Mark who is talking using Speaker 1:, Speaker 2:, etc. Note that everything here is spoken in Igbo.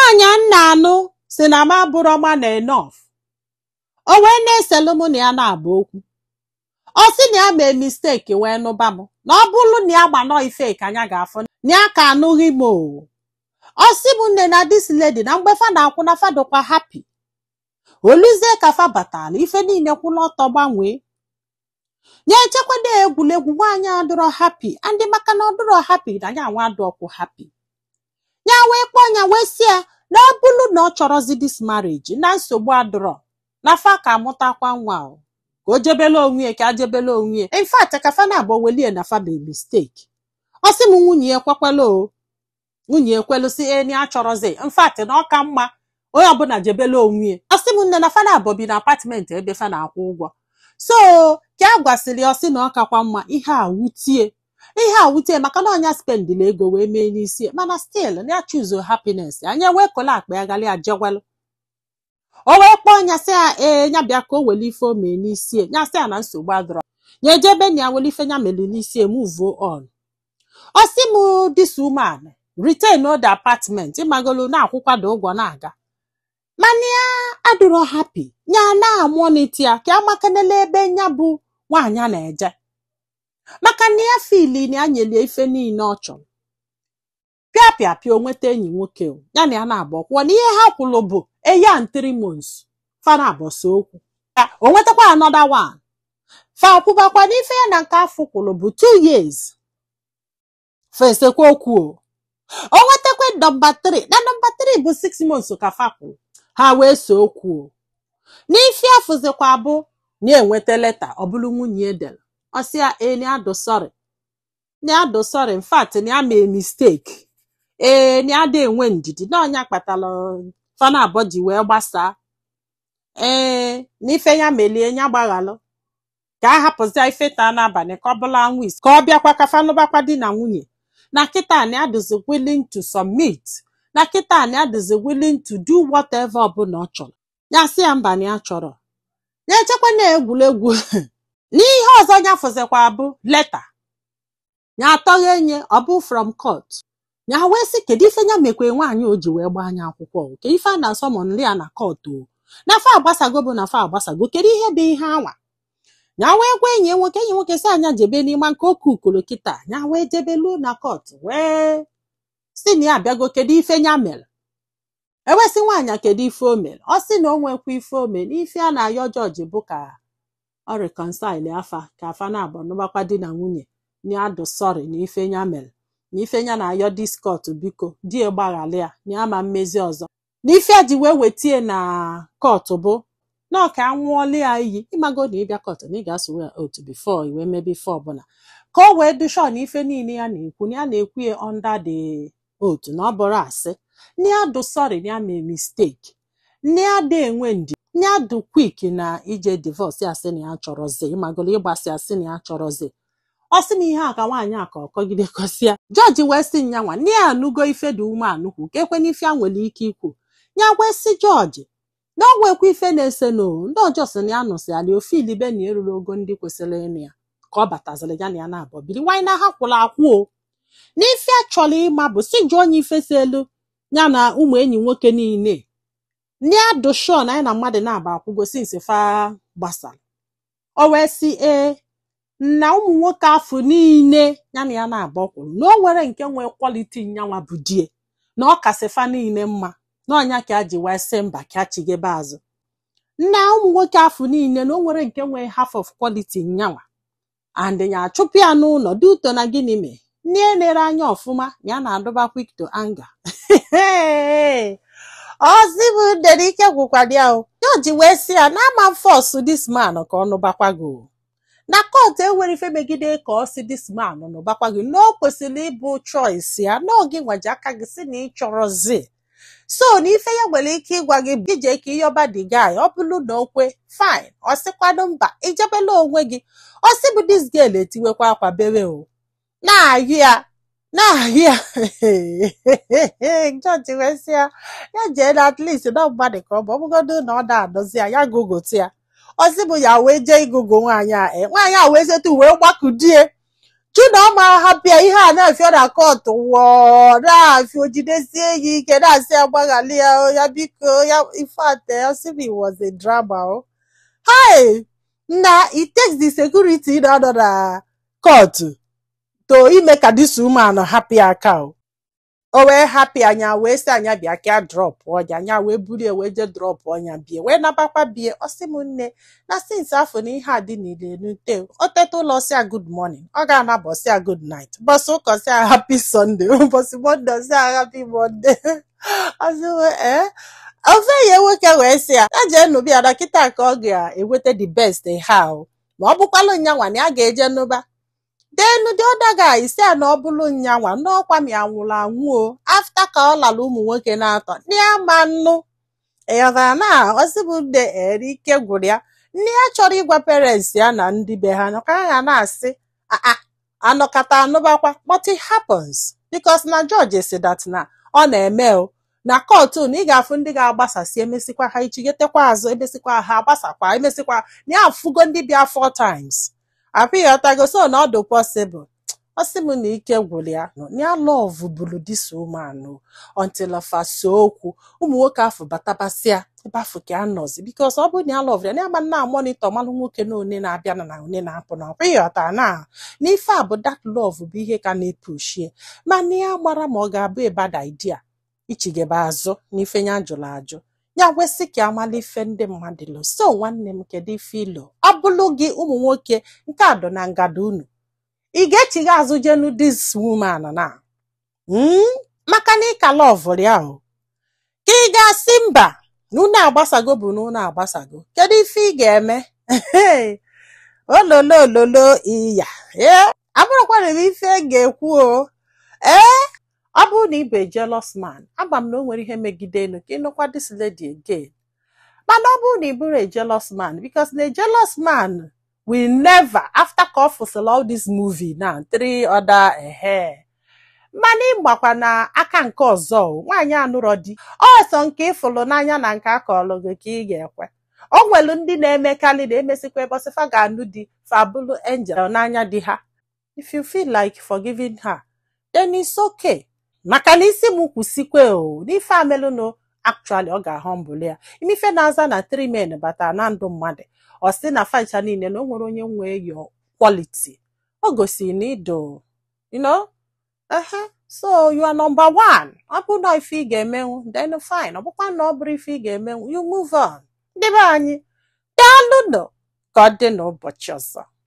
Speaker 1: Nwanyị nna-anụ si na ma bụrụ ọma na enough. O wee na-eselu mụ na ya na-abụ okwu. Ọ sị na ya mee mistake wee nụba m. Na ọ bụrụ na ya gbanọ ife ka anya ga-afụ na ya ka anụghị m o. Ọ sị m nne na this lady na mgbe fa na-akwụ na fa dịkwa happy. Oluzie ka fa batala ife niile kwụla ọtọ gbanwee. Nye echekwado egwuregwu nwaanyị adịrọ happy ndị maka na ọ dịrọ happy na ya nwa adị ọkwụ happy. Ya wee kpọọ ya wee sị ya na ọ bụrụ na ọ chọrọzi this marriage na nsogbu adịrọ na fa ka amụtakwa nwa o. Ka o jebele onwe ka ajebele onwe. In fact ka fa na-abụ welie na fa be mistake. Ọ sị m nwunye ekwekwela o. Nwunye ekwelu si ni achọrọzi. In fact na ọ ka mma onye ọbụla jebele onwe. Ọ sị m nne na fa na-abụ bi na apartment ebe fa na-akwụ ụgwọ. So ka a gwasịrị ọ sị na ọ kakwa mma ihe a wutie maka na ọnya spendịla ego wee mee n'isi mana still na ya choose happiness anya wee kola akpa ya gali ajegwelu. O wee kpọọ nya sị ya nya bịa ka o wele ife o mee n'isi nya sị ya na nsogbu adọrọ nya ejebe na ya wele ife nya melu n'isi move on. Ọ sị m this woman retain the apartment ịmagolu na-akwụkwado ụgwọ na-aga mana ya adịrọ happy nya na-amọniti ya ka amakanele ebe nya bụ nwaanyị na-eje maka na ya fili na ya nyeli ife niile ọ chọrọ. Pịa o nweta enyi nwoke o ya na ya na-abụ kwụọ na ihe ha kwụrụ bụ a year and 3 months fa na-abọsị okwu. O nwetakwa another one fa kwụbakwa n'ife ya na nke afọ kwụrụ bụ 2 years fa esekwa okwu o. O nwetakwa number 3 na number 3 bụ 6 months ka fa kwụrụ ha wee so okwu o. N'ife afụzikwa bụ na-enweta leta ọ bụrụ nwunye edel. Ọ sị ya ni ado sorry in fact ni ame mistake ni ada enwe ndidi na ọnya kpatala fana abụọ ji wee gbasaa n'ife ya melie nya gbaghalụ ka a hapụzi ife taa n'abalị ka ọ bụla nwis ka ọ bịakwa ka fanụbakwa di na nwunye na kịta ni adịzi willing to submit na kịta ni adịzi willing to do whatever ọbụla ọ chọrọ. Ya sị ya mba na ya chọrọ ya echekwa na egwuregwu n'ihe ọzọ nya fụzikwa bụ leta nya atọghị enye ọ bụ from court. Nya wee sị kedu ife nya mekwe nwaanyị o ji wee gbaa anya akwụkwọ o ke ife a na-asọ mọnli ya na court o na fa agbasago bụ na fa agbasago kedu ihe bụ ihe anwa. Nya wee gwa enyi nwoke sị anya jebe n'ime nke oku ukolo kịta nya wee jebelu na court wee sị na ya abịago kedu ife nya mere. Ewesị nwaanyị kedu ife o mere. Ọ sị na o nwekwa ife o mere n'ife a na-ayọ jọji bụ ka ọ reconcile afa ka afa na-abụ nụbakwa di na nwunye ni adụ sorry na ife nya mere na ife nya na-ayọ discot biko di gbaghalị ya na ama mmezi ọzọ na ife a ji wee wetie na court bụ na ọ ka anwụọla ya iyi ịmago na ịbịa court na ị ga-asụ otu before iwe mebe ife ọbụla ka o wee dị sure na ife niile ya na-ekwu na ya na-ekwu ya under the oath na ọ bụrụ asị na ya dụ sorry na ya mee mistake na ya dị enwe ndị na ya dụ quick na ije divorce ya sị na ya chọrọzi ịmagolo ịgbasị asị na ya chọrọzi. Ọ sị na ihe a ka nwaanyị a ka ọkọgide kọsịa jọji wee sị nyanwa na ya anụgo ife dị ume anụkwu ka ekwe n'ife a nwere ike ikwu ya wee sị jọji na ọ nwekwa ife na-ese no ndị ọjọọ sị na ya nọsị ala ofilibe na eruru ogo ndị kwesịrị ịnụ ya ka ọ bataziri ya na ya na-abọ biri nwaanyị na ha kwụrụ akwụ o n'ife a chọrọ ịma bụ si jụọ onye ife si elu ya na ụmụ enyi nwoke niile ndị adụ shọ na ya na mmadụ na-aba akwụgo sinsi fa gbasara. O wee sị na ụmụ nwoke afọ niile ya na ya na-abọ kwuru na o nwere nke nwee kwaliti nyanwa bụ die na ọ kasị fa niile mma na ọnya ka a ji wee sị mba ka achigebe azụ. Na ụmụ nwoke afọ niile na o nwere nke nwee half of quality nyanwa and ya achụpụ ya n'ụlọ dị ụtọ na gịnị mee nne nere anya ọfụma ya na-adọba quick to anger. Ọzịbụ dere ike gwụkwara ya o jọji wee sị ya na ama force this man ka ọ nụbakwago na court enwere ife megide ka ọ sị this man nụbakwago na o kwesịrị ịbụ choice ya na oge nwaji aka gị sị na ị chọrọzi so na ife ya nwere ike ịgwa gị ije ka ịyọba dị guy ọ bụrụ na okwe fine ọ sịkwado mba ijebela onwe gị ọ sị bụ this girl etiwekwa akwa bere o na-ahụ ya jọji wee sị ya jee na at least na mmadụ ka ọ bụ ọbụgodo na ọ na-adọzi ya gogote ya ọ sị bụ ya wee jee igogo nwaanyị a wee zetu wee gbakudie Chudoma happy ihe a na-afịọ na court wụọ na-afịọ jidesie ya ike na-asị agbaghali ya biko ya ifeat Osibi was a drama. Hi! Now it takes the security in another court to ime ka this woman happy account. O wee happy anya wee sị anya bịa ka drop ọnya anya wee buru wee je drop ọnya bie wee nabakwa bie ọsị m nne na since afọ na ihe a dị n'ile nute o teta ụlọ sị good morning ọ ga-anabọ sị good night bọsị ụkọ sị happy Sunday bọsị Monday sị happy Monday ọsị ofe ya nwoke wee sị ya jee nụbi ya na kịta ka ọ ga-eweta the best ha ma ọ bụkwalụ nyanwa na ya ga-eje nụba. Then the other guy say na ọ bụrụ nyanwa n'ọkwa mi anwụrụ anwụ o after ka ọ lara ụmụ nwoke na-atọ n'ama nnu eyọtara na Osibi de ike gwụrụ ya nne ya chọrọ ịgwa parents ya na ndị be ha ka ha na-asị anọkata anụbakwa but it happens because na George si that na ọ na-eme o na court na ị ga-afụ ndị ga-agbasasị emesikwa ha ichigetekwa azụ emesikwa ha agbasakwa emesikwa na ya afụgo ndị bịa 4 times. Apịghọtago so na ọ dị possible ọsị m na ike gwụrụ ya ya love bụrụ this woman until faso okwu ụmụ nwoke afọ batabasịa ebe afọ ka anọzi because ọ bụrụ na ya love ya na ama na monitor malụ nwoke na one na-abịa na one na-apụ na ọpịghọta na n'ife a bụ that love bụ ihe ka na-epushie mana ya gbara ma ọ ga-abụ a bad idea ichigebe azụ n'ife ya jụrụ ajụ ya wesị ka amala ife ndị mmadụ lo so nwanne m kedu ife ilo ọ bụrụ gị ụmụ nwoke nke adọ na ngada unu ị ga-echigha azụ jenu this woman na maka na ịka love ya o ka ị ga-asị mba na unu agbasago bụ na unu agbasago kedu ife ị ga-eme ololo iya abụrụkwana m ife ga-ekwu o ọ bụrụ na ị bụ jealous man agba m na o nwere ihe megide enu ka ịnụkwa this lady again mana ọ bụrụ na ị bụrụ a jealous man because na a jealous man will never after ka ọ fụsịla all this movie na 3 other mana ịgbakwa na aka nke ọzọ nwaanyị anụrọ di ọsọ nke ịfụlụ n'anya na nke akọlụ gị ka ị ga-ekwe o nwelu ndị na-emekarị na-emesikwa ebọsịfa ga-anụ di fabulu angel n'anya di ha if you feel like forgiving her then it's okay. Maka na isi m kwụsikwe n'ife amelụ no actually ọ ga-ahọmbụlụ ya imife na-aza na 3 men bata na ndụ mmadụ ọ sị na facha niile na o nwere onye nwee yo quality o gosi na ido so you are number 1 ọ bụ na ife ị ga-emenwu then fine ọ bụkwa na ọ bụrụ ife ị ga-emenwu you move on. Ndị be anyị daalụ nọ ka ọ dị n'ụbọchị ọzọ.